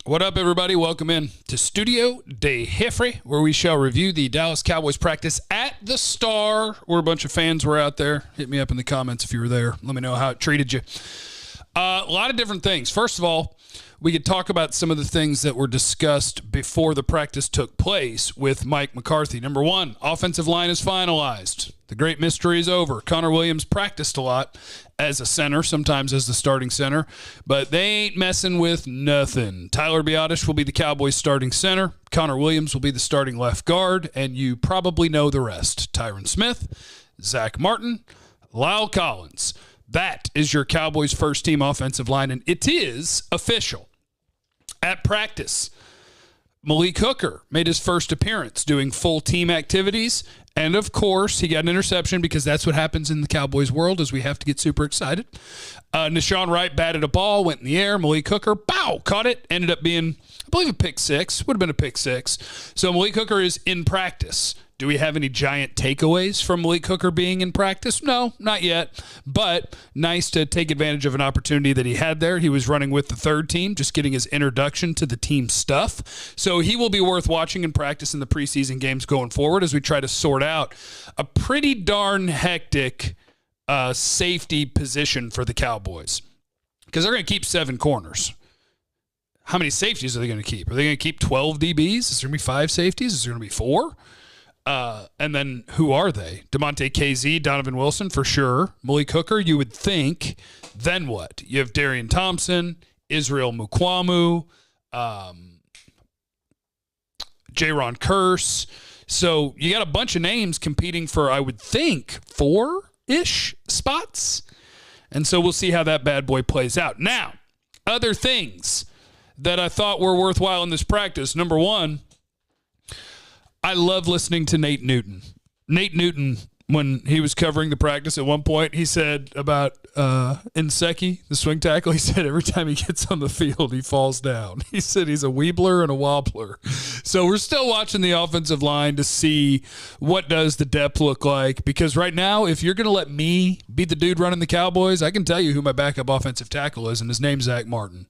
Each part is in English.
What up, everybody? Welcome in to Studio de Jeffrey, where we shall review the Dallas Cowboys practice at the Star, where a bunch of fans were out there. Hit me up in the comments if you were there. Let me know how it treated you. A lot of different things. First of all, we could talk about some of the things that were discussed before the practice took place with Mike McCarthy. Number one, offensive line is finalized. The great mystery is over. Connor Williams practiced a lot as a center, sometimes as the starting center, but they ain't messing with nothing. Tyler Biadasz will be the Cowboys starting center. Connor Williams will be the starting left guard, and you probably know the rest. Tyron Smith, Zach Martin, Lyle Collins. That is your Cowboys first team offensive line, and it is official. At practice, Malik Hooker made his first appearance doing full team activities. And, of course, he got an interception because that's what happens in the Cowboys world is we have to get super excited. Nashawn Wright batted a ball, went in the air. Malik Hooker, pow, caught it. Ended up being, I believe, a pick six. Would have been a pick six. So Malik Hooker is in practice. Do we have any giant takeaways from Malik Hooker being in practice? No, not yet. But nice to take advantage of an opportunity that he had there. He was running with the third team, just getting his introduction to the team stuff. So he will be worth watching in practice in the preseason games going forward as we try to sort out a pretty darn hectic safety position for the Cowboys. Because they're going to keep 7 corners. How many safeties are they going to keep? Are they going to keep 12 DBs? Is there going to be 5 safeties? Is there going to be 4? And then who are they? DeMonte KZ, Donovan Wilson for sure. Malik Hooker, you would think. Then what? You have Darian Thompson, Israel Mukwamu, Jaron Curse. So you got a bunch of names competing for, I would think, 4-ish spots. And so we'll see how that bad boy plays out. Now, other things that I thought were worthwhile in this practice. Number one, I love listening to Nate Newton. Nate Newton, when he was covering the practice at one point, he said about Nsekhe, the swing tackle, he said every time he gets on the field, he falls down. He said he's a weebler and a wobbler. So we're still watching the offensive line to see what does the depth look like. Because right now, if you're going to let me be the dude running the Cowboys, I can tell you who my backup offensive tackle is, and his name's Zach Martin.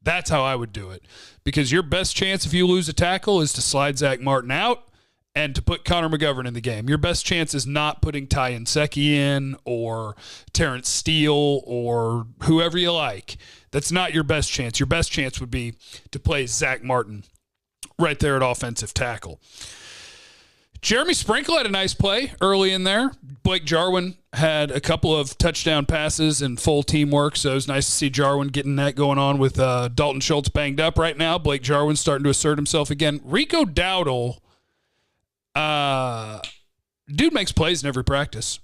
That's how I would do it. Because your best chance if you lose a tackle is to slide Zach Martin out and to put Connor McGovern in the game. Your best chance is not putting Ty Nsekhe in or Terrence Steele or whoever you like. That's not your best chance. Your best chance would be to play Zach Martin right there at offensive tackle. Jeremy Sprinkle had a nice play early in there. Blake Jarwin had a couple of touchdown passes and full teamwork, so it was nice to see Jarwin getting that going on with Dalton Schultz banged up right now. Blake Jarwin's starting to assert himself again. Rico Dowdle, dude makes plays in every practice.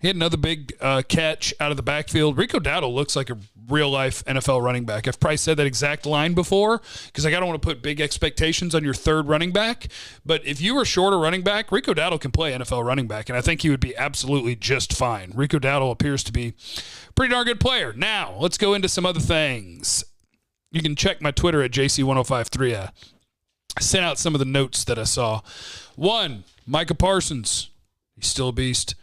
He had another big catch out of the backfield. Rico Dowdle looks like a real-life NFL running back. I've probably said that exact line before because I don't want to put big expectations on your third running back. But if you were short a running back, Rico Dowdle can play NFL running back, and I think he would be absolutely just fine. Rico Dowdle appears to be a pretty darn good player. Now, let's go into some other things. You can check my Twitter at JC1053. I sent out some of the notes that I saw. One, Micah Parsons. He's still a beast.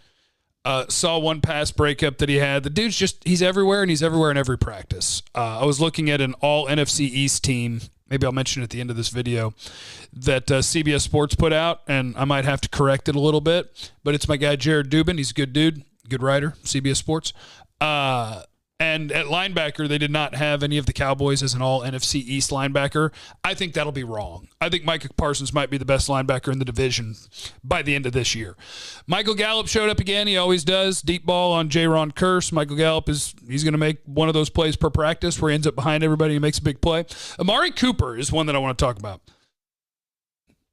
Saw one pass breakup that he had. The dude's he's everywhere, and he's everywhere in every practice. I was looking at an all-NFC East team, maybe I'll mention it at the end of this video, that CBS Sports put out, and I might have to correct it a little bit, but it's my guy Jared Dubin. He's a good dude, good writer, CBS Sports. And at linebacker, they did not have any of the Cowboys as an all-NFC East linebacker. I think that'll be wrong. I think Micah Parsons might be the best linebacker in the division by the end of this year. Michael Gallup showed up again. He always does. Deep ball on Jaron Curse. Michael Gallup he's going to make one of those plays per practice where he ends up behind everybody and makes a big play. Amari Cooper is one that I want to talk about.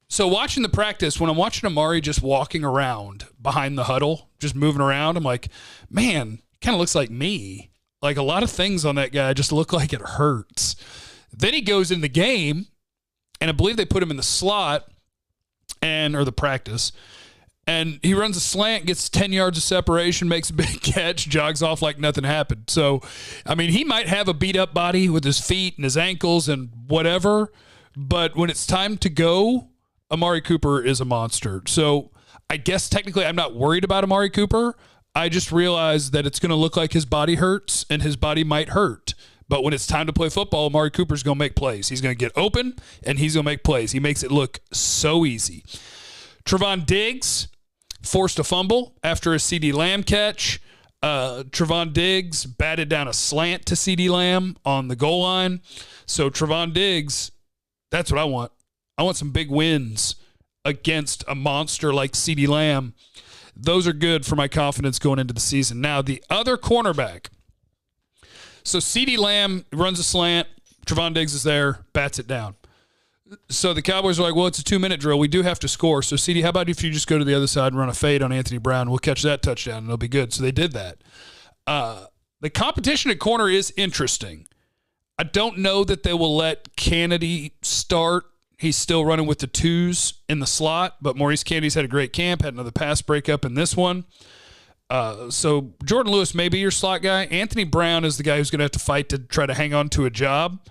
So watching the practice, when I'm watching Amari just walking around behind the huddle, just moving around, I'm like, man, kind of looks like me. Like a lot of things on that guy just look like it hurts. Then he goes in the game, and I believe they put him in the slot or the practice, and he runs a slant, gets 10 yards of separation, makes a big catch, jogs off like nothing happened. So, I mean, he might have a beat-up body with his feet and his ankles and whatever, but when it's time to go, Amari Cooper is a monster. So I guess technically I'm not worried about Amari Cooper. I just realized that it's going to look like his body hurts and his body might hurt But when it's time to play football, Amari Cooper's going to make plays. He's going to get open, and he's going to make plays. He makes it look so easy. Trevon Diggs forced a fumble after a CeeDee Lamb catch. Trevon Diggs batted down a slant to CeeDee Lamb on the goal line. So Trevon Diggs, that's what I want. I want some big wins against a monster like CeeDee Lamb. Those are good for my confidence going into the season. Now, the other cornerback. So CeeDee Lamb runs a slant. Trevon Diggs is there, bats it down. So the Cowboys are like, well, it's a 2-minute drill. We do have to score. So, CeeDee, how about if you just go to the other side and run a fade on Anthony Brown? We'll catch that touchdown, and it'll be good. So they did that. The competition at corner is interesting. I don't know that they will let Kennedy start. He's still running with the twos in the slot, but Maurice Kennedy's had a great camp, had another pass breakup in this one. So Jordan Lewis may be your slot guy. Anthony Brown is the guy who's going to have to fight to try to hang on to a job.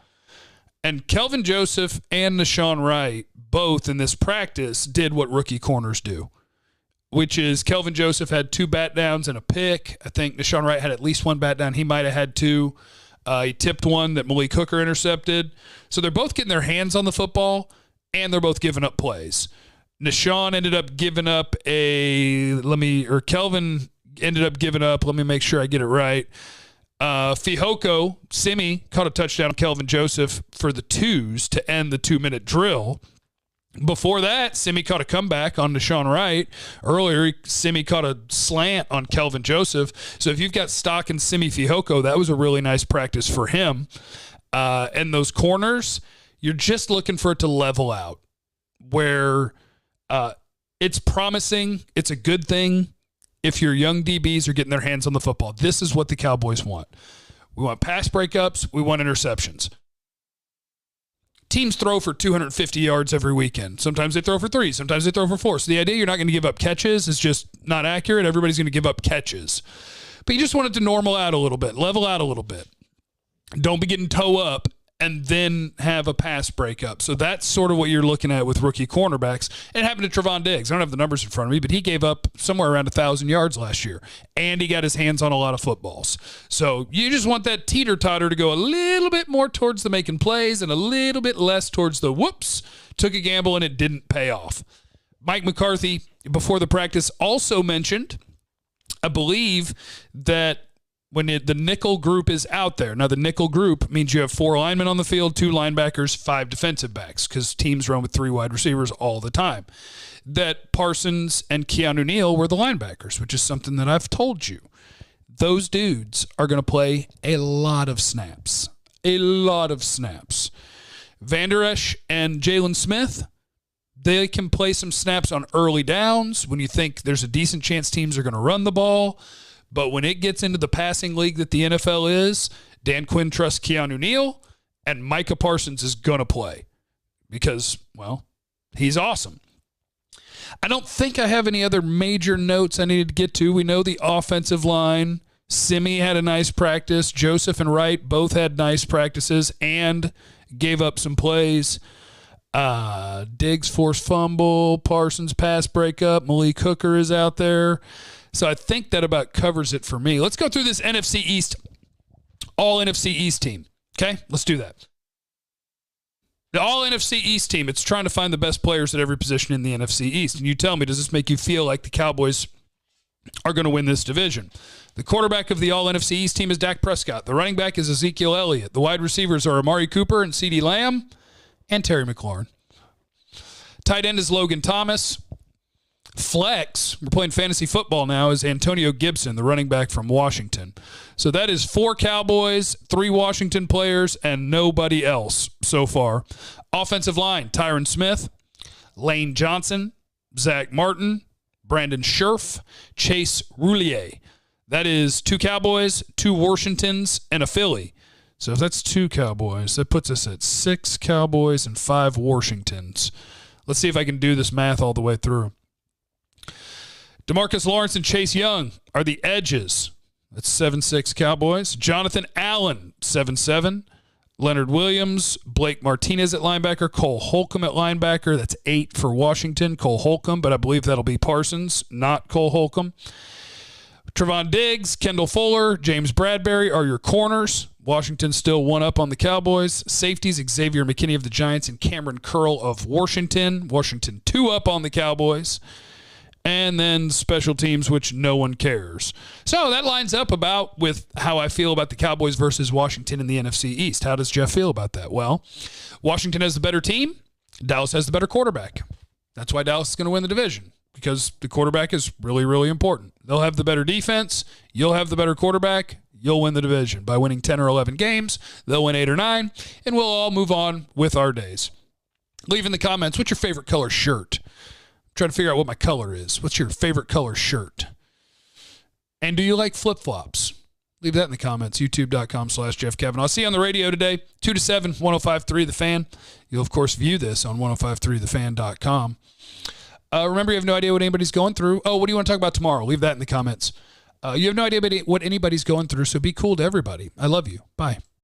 And Kelvin Joseph and Nashawn Wright, both in this practice, did what rookie corners do, which is Kelvin Joseph had 2 bat downs and a pick. I think Nashawn Wright had at least 1 bat down. He might have had 2. He tipped one that Malik Hooker intercepted. So they're both getting their hands on the football, and they're both giving up plays. Nashawn ended up giving up Kelvin ended up giving up, let me make sure I get it right. Fihoko, Simi, caught a touchdown on Kelvin Joseph for the twos to end the 2-minute drill. Before that, Simi caught a comeback on Nashawn Wright. Earlier, Simi caught a slant on Kelvin Joseph. So if you've got stock in Simi Fihoko, that was a really nice practice for him. And those corners, you're just looking for it to level out where it's promising. It's a good thing if your young DBs are getting their hands on the football. This is what the Cowboys want. We want pass breakups. We want interceptions. Teams throw for 250 yards every weekend. Sometimes they throw for 3. Sometimes they throw for 4. So the idea you're not going to give up catches is just not accurate. Everybody's going to give up catches. But you just want it to normal out a little bit, level out a little bit. Don't be getting toe up and then have a pass breakup. So that's sort of what you're looking at with rookie cornerbacks. It happened to Trevon Diggs. I don't have the numbers in front of me, but he gave up somewhere around 1,000 yards last year, and he got his hands on a lot of footballs. So you just want that teeter-totter to go a little bit more towards the making plays and a little bit less towards the whoops, took a gamble and it didn't pay off. Mike McCarthy, before the practice, also mentioned, I believe, that when the nickel group is out there. Now, the nickel group means you have 4 linemen on the field, 2 linebackers, 5 defensive backs, because teams run with 3 wide receivers all the time. That Parsons and Keanu Neal were the linebackers, which is something that I've told you. Those dudes are going to play a lot of snaps. A lot of snaps. Vander Esch and Jalen Smith, they can play some snaps on early downs when you think there's a decent chance teams are going to run the ball. But when it gets into the passing league that the NFL is, Dan Quinn trusts Keanu Neal, and Micah Parsons is going to play because, well, he's awesome. I don't think I have any other major notes I needed to get to. We know the offensive line. Simi had a nice practice. Joseph and Wright both had nice practices and gave up some plays. Diggs forced fumble. Parsons pass breakup. Malik Hooker is out there. So I think that about covers it for me. Let's go through this NFC East, all NFC East team. Okay, let's do that. The all NFC East team, it's trying to find the best players at every position in the NFC East. And you tell me, does this make you feel like the Cowboys are going to win this division? The quarterback of the all NFC East team is Dak Prescott. The running back is Ezekiel Elliott. The wide receivers are Amari Cooper and CeeDee Lamb and Terry McLaurin. Tight end is Logan Thomas. Flex, we're playing fantasy football now, is Antonio Gibson, the running back from Washington. So that is 4 Cowboys, 3 Washington players, and nobody else so far. Offensive line, Tyron Smith, Lane Johnson, Zach Martin, Brandon Scherf, Chase Roulier. That is 2 Cowboys, 2 Washingtons, and a Philly. So if that's 2 Cowboys, that puts us at 6 Cowboys and 5 Washingtons. Let's see if I can do this math all the way through. DeMarcus Lawrence and Chase Young are the edges. That's 7-6 Cowboys. Jonathan Allen, 7-7. Leonard Williams, Blake Martinez at linebacker, Cole Holcomb at linebacker. That's 8 for Washington, Cole Holcomb, but I believe that'll be Parsons, not Cole Holcomb. Trevon Diggs, Kendall Fuller, James Bradbury are your corners. Washington still 1 up on the Cowboys. Safeties, Xavier McKinney of the Giants and Cameron Curl of Washington. Washington 2 up on the Cowboys. And then special teams, which no one cares. So that lines up about with how I feel about the Cowboys versus Washington in the NFC East. How does Jeff feel about that? Well, Washington has the better team. Dallas has the better quarterback. That's why Dallas is going to win the division, because the quarterback is really, really important. They'll have the better defense. You'll have the better quarterback. You'll win the division by winning 10 or 11 games. They'll win 8 or 9, and we'll all move on with our days. Leave in the comments, what's your favorite color shirt? I'm trying to figure out what my color is. What's your favorite color shirt? And do you like flip-flops? Leave that in the comments, youtube.com/Jeff Kavanaugh. I'll see you on the radio today, 2 to 7, 105.3 The Fan. You'll, of course, view this on 105.3thefan.com. Remember, you have no idea what anybody's going through. Oh, what do you want to talk about tomorrow? Leave that in the comments. You have no idea what anybody's going through, so be cool to everybody. I love you. Bye.